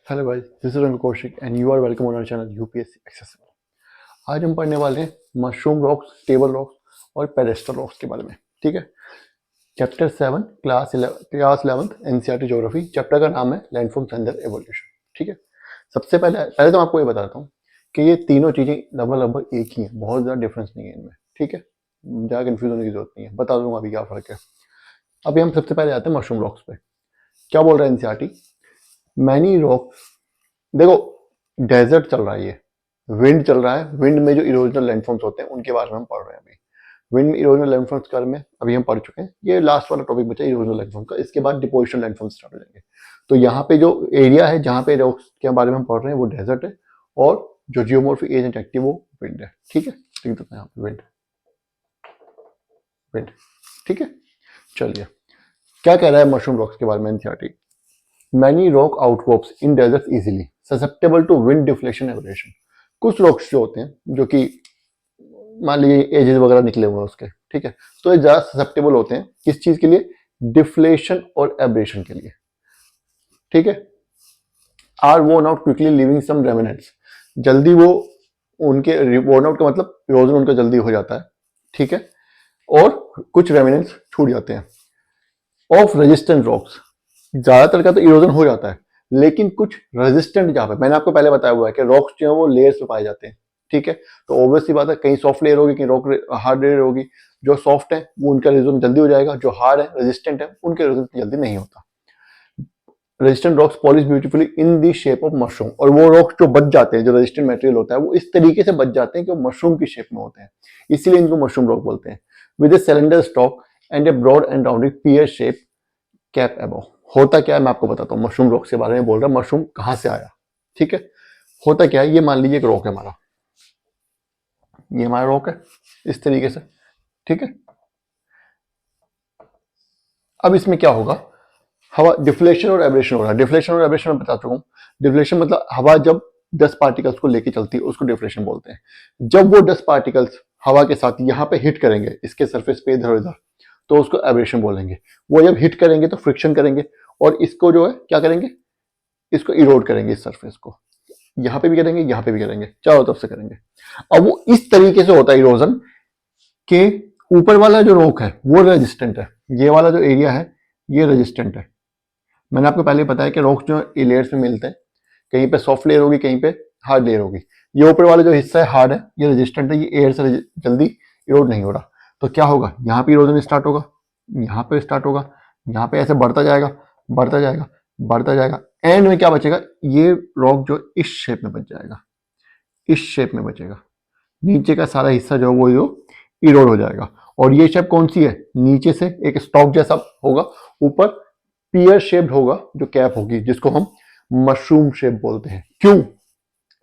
Hello guys, this is Rang Kaushik and you are welcome on our channel UPSC accessible. आज हम पढ़ने वाले हैं मशरूम रॉक्स, टेबल रॉक्स और पेडेस्टल रॉक्स के बारे में। ठीक है, chapter 7 class 11th NCERT geography. Chapter का नाम है लैंडफॉर्म्स एंड देयर एवोल्यूशन। ठीक है, सबसे पहले तो आपको ये बताता हूँ कि ये तीनों चीजें लगभग लगभग एक ही हैं, बहुत ज़्यादा डिफरेंस नहीं है इनमें। ठीक है, ज़्यादा कन्फ्यूज होने की जरूरत नहीं है, बता दूंगा अभी क्या फर्क है। अभी हम सबसे पहले आते हैं मशरूम रॉक्स पे। क्या बोल रहा है एनसीईआरटी? मैनी रॉक्स, देखो डेजर्ट चल रहा है, ये विंड चल रहा है। विंड में जो इरोजनल लैंडफॉर्म्स होते हैं उनके बारे में हम पढ़ रहे हैं अभी। विंड में इरोजनल लैंडफॉर्म्स के बारे में अभी हम पढ़ चुके हैं, ये लास्ट वाला टॉपिक बचा इरोजनल लैंडफॉर्म का। इसके बाद डिपोजिशन लैंडफॉर्म्स स्टार्ट हो जाएंगे। तो यहाँ पे जो एरिया है जहाँ पे रॉक्स के बारे में हम पढ़ रहे हैं वो डेजर्ट है, और जो जियोमॉर्फिक एजेंट एक्टिव वो विंड है। ठीक है, लिख देते हैं यहाँ पे विंड। विंड ठीक है, चलिए क्या कह रहा है मशरूम रॉक्स के बारे में NCERT? Many rock outcrops in desert easily susceptible to wind deflection abrasion. कुछ रॉक्स जो होते हैं जो कि मान लीजिए एजेस वगैरह निकले हुए हैं उसके, ठीक है, तो ये ज्यादा ससेप्टेबल होते हैं किस चीज के लिए? डिफ्लेशन और एब्रेशन के लिए। ठीक है, are worn out quickly leaving some remnants, जल्दी वो उनके वोर्न आउट का मतलब इरोजन उनका जल्दी हो जाता है। ठीक है, और कुछ रेमिनेंट्स छूट जाते हैं। ऑफ रेजिस्टेंट रॉक्स, ज्यादातर का तो इरोजन हो जाता है, लेकिन कुछ रेजिस्टेंट जहां पे मैंने आपको पहले बताया हुआ है कि रॉक्स जो है वो लेयर्स में पाए जाते हैं। ठीक है, तो ऑब्वियसली बात है कहीं सॉफ्ट लेयर होगी, कहीं रॉक हार्ड लेयर होगी। जो सॉफ्ट है वो उनका इरोजन जल्दी हो जाएगा, जो हार्ड है रेजिस्टेंट है उनका इरोजन जल्दी नहीं होता। Resistant rocks polish beautifully in the shape of mushroom, और वो रॉक्स जो बच जाते हैं, जो रेजिस्टेंट मटेरियल होता है वो इस तरीके से बच जाते हैं कि वो मशरूम की शेप में होते हैं, इसीलिए इनको मशरूम रॉक बोलते हैं। With a cylinder stalk and a broad and rounded pear shape cap above. होता क्या है मैं आपको बताता हूँ, मशरूम रॉक के बारे में बोल रहा हूँ, मशरूम कहां से आया। ठीक है, होता क्या है, ये मान लीजिए एक रॉक है हमारा, ये हमारा रॉक है इस तरीके से। ठीक है, अब इसमें क्या होगा, हवा डिफ्लेक्शन और एब्रेशन हो रहा है। डिफ्लेक्शन और एब्रेशन मैं बता चुका हूँ। डिफ्लेक्शन मतलब हवा जब 10 पार्टिकल्स को लेके चलती है उसको डिफ्लेक्शन बोलते हैं। जब वो 10 पार्टिकल्स हवा के साथ यहाँ पे हिट करेंगे इसके सरफेस पे इधर उधर, तो उसको एब्रेशन बोलेंगे। वो जब हिट करेंगे तो फ्रिक्शन करेंगे, और इसको जो है क्या करेंगे, इसको इरोड करेंगे, इस सरफेस को यहाँ पे भी करेंगे, यहाँ पे भी करेंगे, चारों तरफ से करेंगे। अब वो इस तरीके से होता है इरोजन के ऊपर वाला जो रॉक है वो रेजिस्टेंट है, ये वाला जो एरिया है ये रेजिस्टेंट है। मैंने आपको पहले बताया कि रॉक्स जो लेयर्स में मिलते हैं, कहीं पे सॉफ्ट लेयर होगी, कहीं पे हार्ड लेयर होगी। ये ऊपर वाला जो हिस्सा है हार्ड है, ये रेजिस्टेंट है, ये एयर से जल्दी इरोड नहीं हो रहा। तो क्या होगा, यहाँ पे इरोजन स्टार्ट होगा, यहाँ पे स्टार्ट होगा, यहाँ पे ऐसे बढ़ता जाएगा, बढ़ता जाएगा, बढ़ता जाएगा। एंड में क्या बचेगा, ये रॉक जो इस शेप में बच जाएगा, इस शेप में बचेगा। नीचे का सारा हिस्सा जो वो इरोड हो जाएगा। और ये शेप कौन सी है, नीचे से एक स्टॉक जैसा होगा, ऊपर पियर शेप्ड होगा जो कैप होगी, जिसको हम मशरूम शेप बोलते हैं। क्यों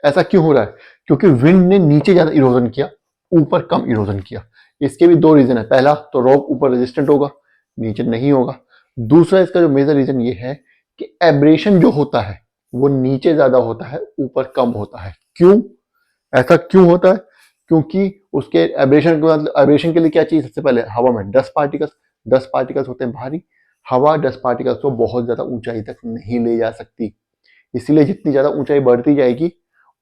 ऐसा क्यों हो रहा है? क्योंकि विंड ने नीचे ज्यादा इरोजन किया, ऊपर कम इरोजन किया। इसके भी दो रीजन है, पहला तो रॉक ऊपर रेजिस्टेंट होगा, नीचे नहीं होगा। दूसरा इसका जो मेजर रीजन ये है कि एब्रेशन जो होता है वो नीचे ज्यादा होता है, ऊपर कम होता है। क्यों ऐसा क्यों होता है? क्योंकि उसके एब्रेशन के मतलब एब्रेशन के लिए क्या चाहिए, सबसे पहले हवा में 10 पार्टिकल्स होते हैं भारी। हवा 10 पार्टिकल्स को बहुत ज्यादा ऊंचाई तक नहीं ले जा सकती, इसीलिए जितनी ज्यादा ऊंचाई बढ़ती जाएगी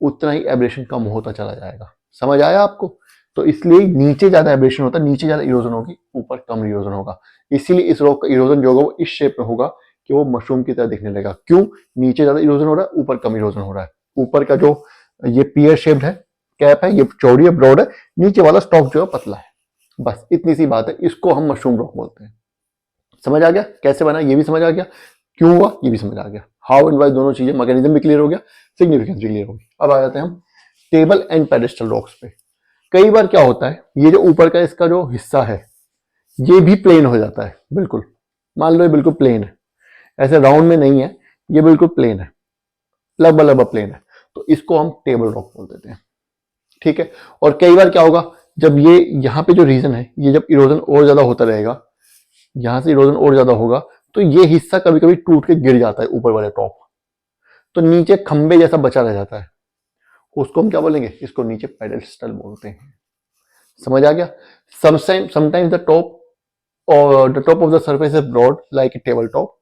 उतना ही एब्रेशन कम होता चला जाएगा। समझ आया आपको? तो इसलिए नीचे ज्यादा एब्रेशन होता है, नीचे ज्यादा इरोजन होगी, ऊपर कम इरोजन होगा। इसीलिए इस रॉक का इरोजन जो होगा वो इस शेप में होगा कि वो मशरूम की तरह दिखने लगेगा। क्यों? नीचे ज्यादा इरोजन हो रहा है, ऊपर कम इरोजन हो रहा है। ऊपर का जो ये पियर शेप्ड है कैप है, ये चौड़ी है, ब्रॉड है, नीचे वाला स्टॉक जो है पतला है। बस इतनी सी बात है, इसको हम मशरूम रॉक बोलते हैं। समझ आ गया कैसे बना, ये भी समझ आ गया, क्यों हुआ ये भी समझ आ गया। हाउ एंड वाई दोनों चीजें, मैकेनिज्म भी क्लियर हो गया, सिग्निफिकेंस भी क्लियर हो गई। अब आ जाते हैं हम टेबल एंड पेडेस्टल रॉक्स पे। कई बार क्या होता है, ये जो ऊपर का इसका जो हिस्सा है ये भी प्लेन हो जाता है, बिल्कुल मान लो ये बिल्कुल प्लेन है, ऐसे राउंड में नहीं है, ये बिल्कुल प्लेन है, लगभग लगभग प्लेन है, तो इसको हम टेबल रॉक बोल देते हैं। ठीक है, और कई बार क्या होगा, जब ये यहाँ पे जो रीजन है, ये जब इरोजन और ज्यादा होता रहेगा, यहां से इरोजन और ज्यादा होगा, तो ये हिस्सा कभी कभी टूट के गिर जाता है ऊपर वाले टॉप, तो नीचे खंबे जैसा बचा रह जाता है, उसको हम क्या बोलेंगे, इसको नीचे पेडेस्टल बोलते हैं। समझ आ गया? समटाइम्स द टॉप और the top of the surface is broad like a table top,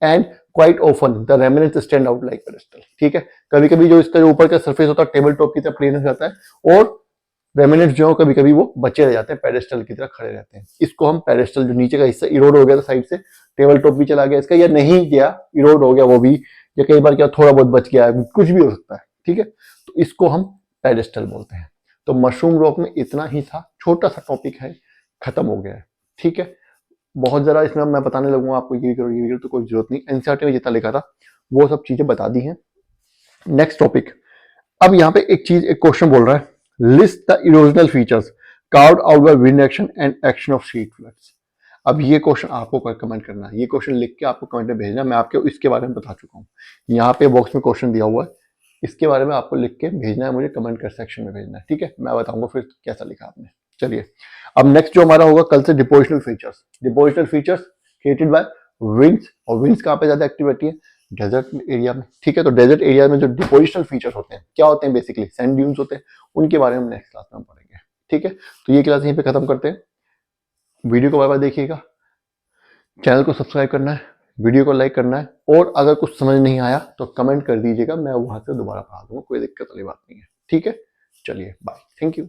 and quite often the remnants stand out like pedestal, ठीक है। कभी कभी जो इसका जो ऊपर का सरफेस होता है टेबल टॉप की तरह प्लेन हो जाता है और रेमिनेंट्स जो कभी कभी वो बचे रह जाते हैं, पेडेस्टल की तरह खड़े रहते हैं। इसको हम पेडेस्टल, जो नीचे का हिस्सा इरोड हो गया था साइड से, टेबल टॉप भी चला गया इसका, या नहीं गया, इरोड हो गया वो भी, या कई बार क्या थोड़ा बहुत बच गया है, कुछ भी हो सकता है, ठीक है। तो इसको हम पेडेस्टल बोलते हैं। तो मशरूम रॉक में इतना ही था, छोटा सा टॉपिक है, खत्म हो गया है, ठीक है। बहुत जरा इसमें मैं बताने लगूंगा आपको ये करो ये करो, तो कोई जरूरत नहीं, एनसीईआरटी में जितना लिखा था वो सब चीजें बता दी हैं। नेक्स्ट टॉपिक, अब यहाँ पे एक चीज, एक क्वेश्चन बोल रहा है list the erosional features carved out by wind action and action of sheet floods. अब ये क्वेश्चन आपको कमेंट करना है, ये क्वेश्चन लिख के आपको कमेंट में भेजना। मैं आपको इसके बारे में बता चुका हूँ, यहाँ पे बॉक्स में क्वेश्चन दिया हुआ है, इसके बारे में आपको लिख के भेजना है, मुझे कमेंट कर सेक्शन में भेजना है, ठीक है। मैं बताऊंगा फिर कैसा लिखा आपने। चलिए, अब नेक्स्ट जो हमारा होगा कल से, depositional features. Depositional features created by winds, और विंड्स कहाँ पे ज्यादा एक्टिव रहती है? डेजर्ट एरिया में, ठीक है। तो डेजर्ट एरिया में जो डिपोजिशनल फीचर्स होते हैं क्या होते हैं? बेसिकली सैंड ड्यून्स होते हैं, उनके बारे में हम नेक्स्ट क्लास में पढ़ेंगे, ठीक है। तो ये क्लास यहीं पे खत्म करते हैं। वीडियो को बार बार देखिएगा, चैनल को सब्सक्राइब करना है, वीडियो को लाइक करना है, और अगर कुछ समझ नहीं आया तो कमेंट कर दीजिएगा, मैं वहां से दोबारा पढ़ा दूंगा, कोई दिक्कत वाली बात नहीं है, ठीक है। चलिए बाय, थैंक यू।